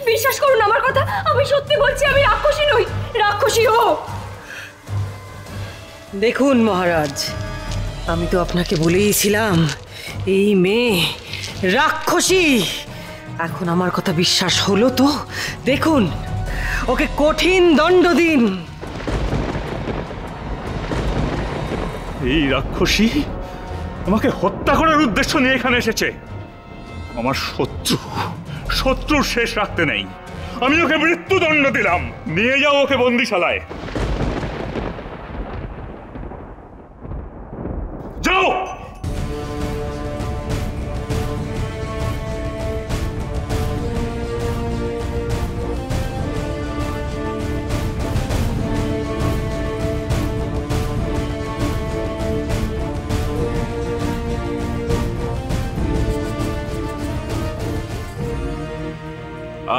বিশ্বাস করুন আমার কথা, আমি সত্যি বলছি, আমি রাক্ষসী নই। রাক্ষসী ও। দেখুন মহারাজ, আমি তো আপনাকে বলেইছিলাম এই মেয়ে রাক্ষসী। এখন আমার কথা বিশ্বাস হলো তো? দেখুন, ওকে কঠিন দণ্ড দিন। এই রাক্ষসী আমাকে হত্যা করার উদ্দেশ্য নিয়ে এখানে এসেছে। আমার শত্রুর শেষ রাখতে নেই। আমি ওকে মৃত্যুদণ্ড দিলাম। নিয়ে যাও ওকে বন্দিশালায়। যাও।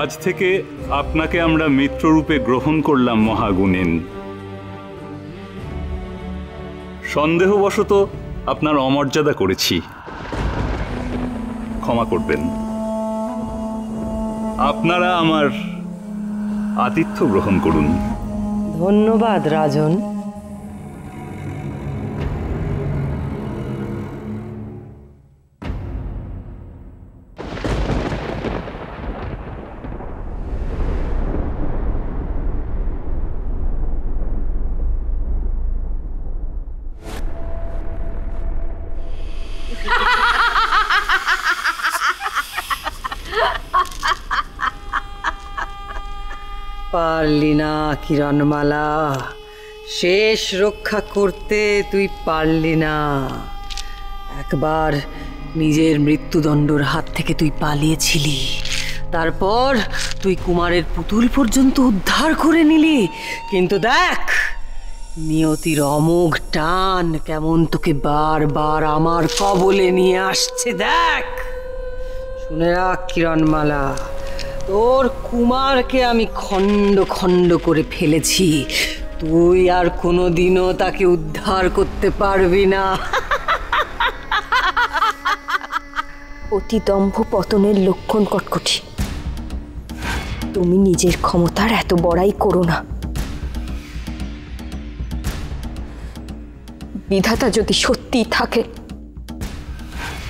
আজ থেকে আপনাকে আমরা মিত্ররূপে গ্রহণ করলাম মহাগুণেন। সন্দেহবশত আপনার অমর্যাদা করেছি, ক্ষমা করবেন। আপনারা আমার আতিথ্য গ্রহণ করুন। ধন্যবাদ রাজন। পারলি না কিরণমালা, শেষ রক্ষা করতে তুই পারলি না। একবার নিজের মৃত্যুদণ্ডর হাত থেকে তুই পালিয়েছিলি, তারপর তুই কুমারের পুতুল পর্যন্ত উদ্ধার করে নিলি। কিন্তু দেখ, নিয়তির অমোঘ টান কেমন তোকে বারবার আমার কবলে নিয়ে আসছে। দেখ, শুনে রাখ কিরণমালা, তোর কুমারকে আমি খণ্ড খণ্ড করে ফেলেছি। তুই আর কোনোদিনও তাকে উদ্ধার করতে পারবি না। অতি দম্ভ পতনের লক্ষণ কটকটি। তুমি নিজের ক্ষমতার এত বড়াই করো না। বিধাতা যদি সত্যি থাকে,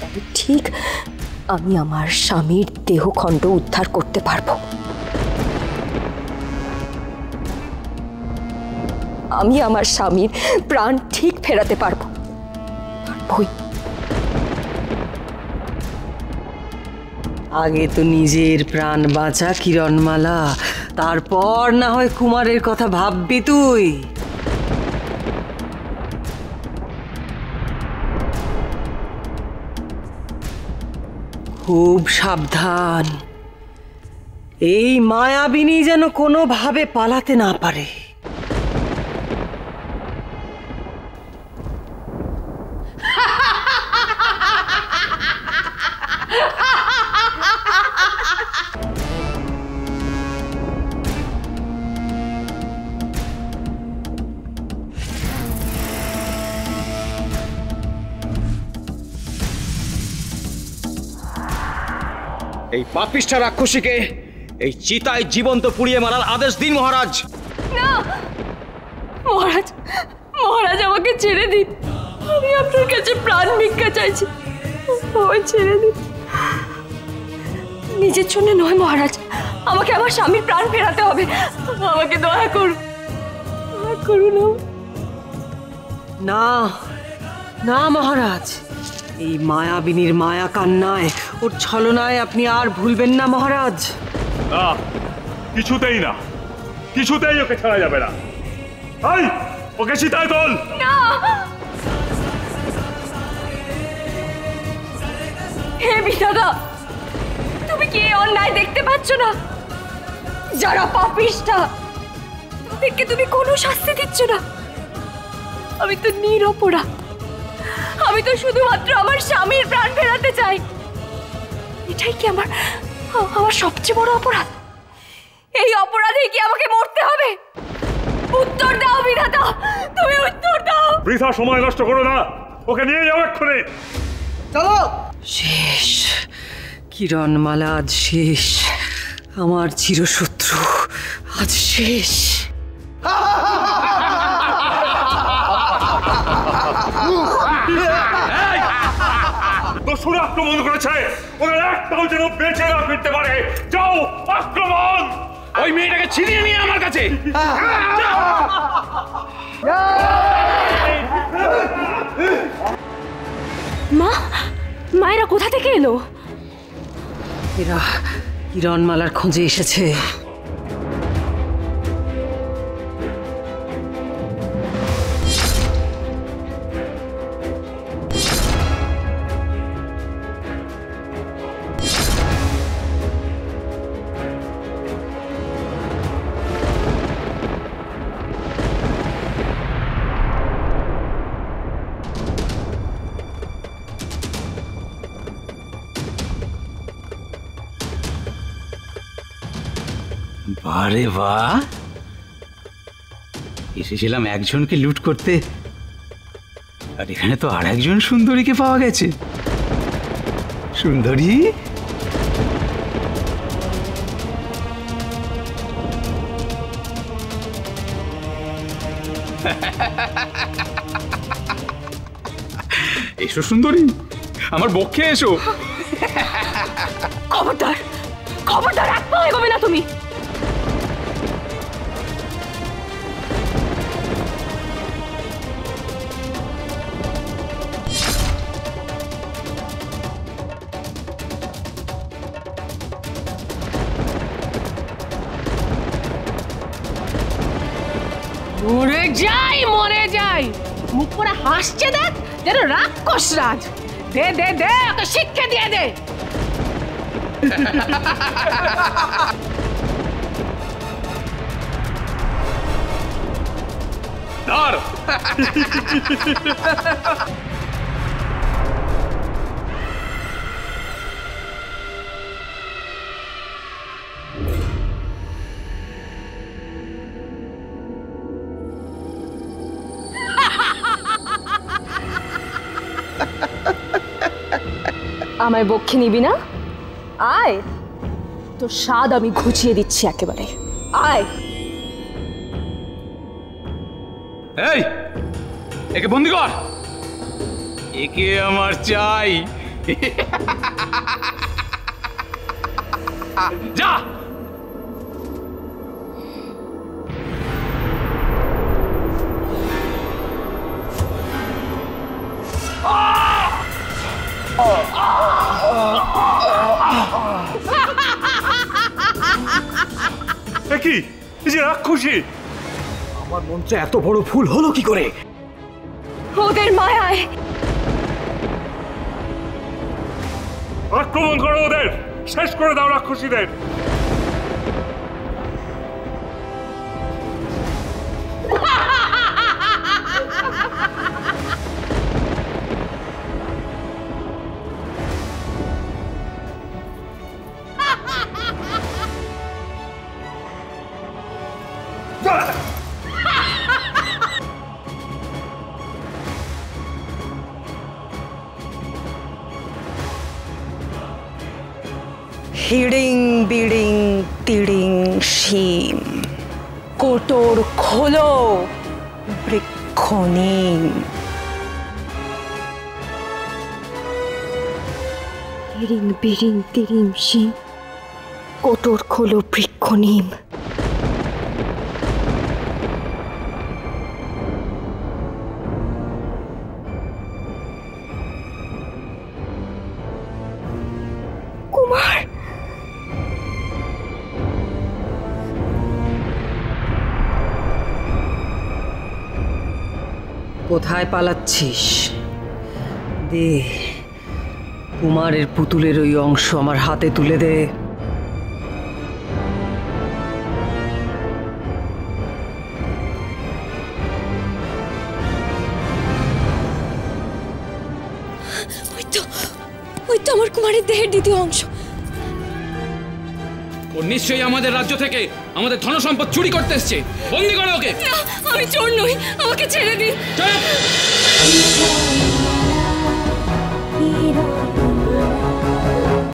তবে ঠিক আমি আমার স্বামীর দেহখণ্ড উদ্ধার করতে পারবো। আমি আমার স্বামীর প্রাণ ঠিক ফেরাতে পারবো। আগে তো নিজের প্রাণ বাঁচা কিরণমালা, তারপর না হয় কুমারের কথা ভাববি তুই। খুব সাবধান, এই মায়াবিনী যেন কোনোভাবে পালাতে না পারে। এই পাপিষ্ঠা রাক্ষসীকে এই চিতায় জীবন্ত পুড়িয়ে মারার আদেশ দিন মহারাজ। না মহারাজ, মহারাজ আমাকে ছেড়ে দিন। আমি আপনার কাছে প্রাণ ভিক্ষা চাইছি, আমায় ছেড়ে দিন। নিজের জন্য নয় মহারাজ, আমাকে আমার স্বামীর প্রাণ ফেরাতে হবে। আমাকে দয়া করুন, দয়া করুন। না না মহারাজ, এই মায়াবিনীর মায়া কান্নায়, ওর ছলনায় আপনি আর ভুলবেন না মহারাজ। না, কিছুতেই না, কিছুতেই ওকে ছাড়া যাবে না। এই, ওকে চিতায় তোল। না, হে বিধাতা, তুমি কি অন্যায় দেখতে পাচ্ছ না? যারা পাপিষ্ঠা, তাদেরকে তুমি কোনো শাস্তি দিচ্ছ না। আমি তো নিরপরাধ, আমি তো শুধুমাত্র আমার স্বামীর প্রাণ ফেরাতে চাই। এটাই কি আমার সবচেয়ে বড় অপরাধ? এই অপরাধে কি আমাকে মরতে হবে? উত্তর দাও বিধাতা, তুমি উত্তর দাও। বৃথা সময় নষ্ট করো না, ওকে নিয়ে যাও এক্ষুনি। চলো। শেষ কিরণমালা, আজ শেষ। আমার চিরশত্রু আজ শেষ। দস্যুরা আক্রমণ করেছে, ওদের একটাও যেন বেঁচে না ফিরতে পারে। যাও, আক্রমণ! ওই মেয়েটাকে ছিনিয়ে নিয়ে আমার কাছে। মা, মায়েরা কোথা থেকে এলো? এরা কিরণমালার খোঁজে এসেছে। বারে বাহ, এসেছিলাম একজনকে লুট করতে, আর এখানে তো আর একজন সুন্দরীকে পাওয়া গেছে। সুন্দরী, এসো সুন্দরী, আমার বক্ষে এসো। খবরদার, খবরদার, এক পা এগোবে না তুমি। মরে যাই, মরে যাই, মুখ করে হাসছে দেখ, যেন রাক্ষস রাজ। দে দে দে, ওকে শিক্ষা দিয়ে দে। ধর। আমায় বক্ষে নিবি না? আয়, তোর স্বাদ আমি ঘুচিয়ে দিচ্ছি একেবারে। আয়। এই, একে বন্দি কর। একে আমার চাই। যা। কি এই যে রাক্ষসী, আমার মঞ্চে এত বড় ফুল হলো কি করে? ওদের মায়ায়। আক্রমণ করো ওদের, শেষ করে দাও রাক্ষসীদের। হিড়িং বিড়িং তিড়িং শিম, কোটর খোলো বৃক্ষ নিম। হিড়িং বিড়িং তিড়িং শিম, কোটর খোলো বৃক্ষ নিম। কুমার, কোথায় পালাচ্ছিস? দে, কুমারের পুতুলের ওই অংশ আমার হাতে তুলে দে। ওই তো আমার কুমারের দেহের দ্বিতীয় অংশ। ও নিশ্চয়ই আমাদের রাজ্য থেকে আমাদের ধন সম্পদ চুরি করতে এসছে। বন্দি করো ওকে। আমি চোর নই, আমাকে ছেড়ে দিন। চুপ!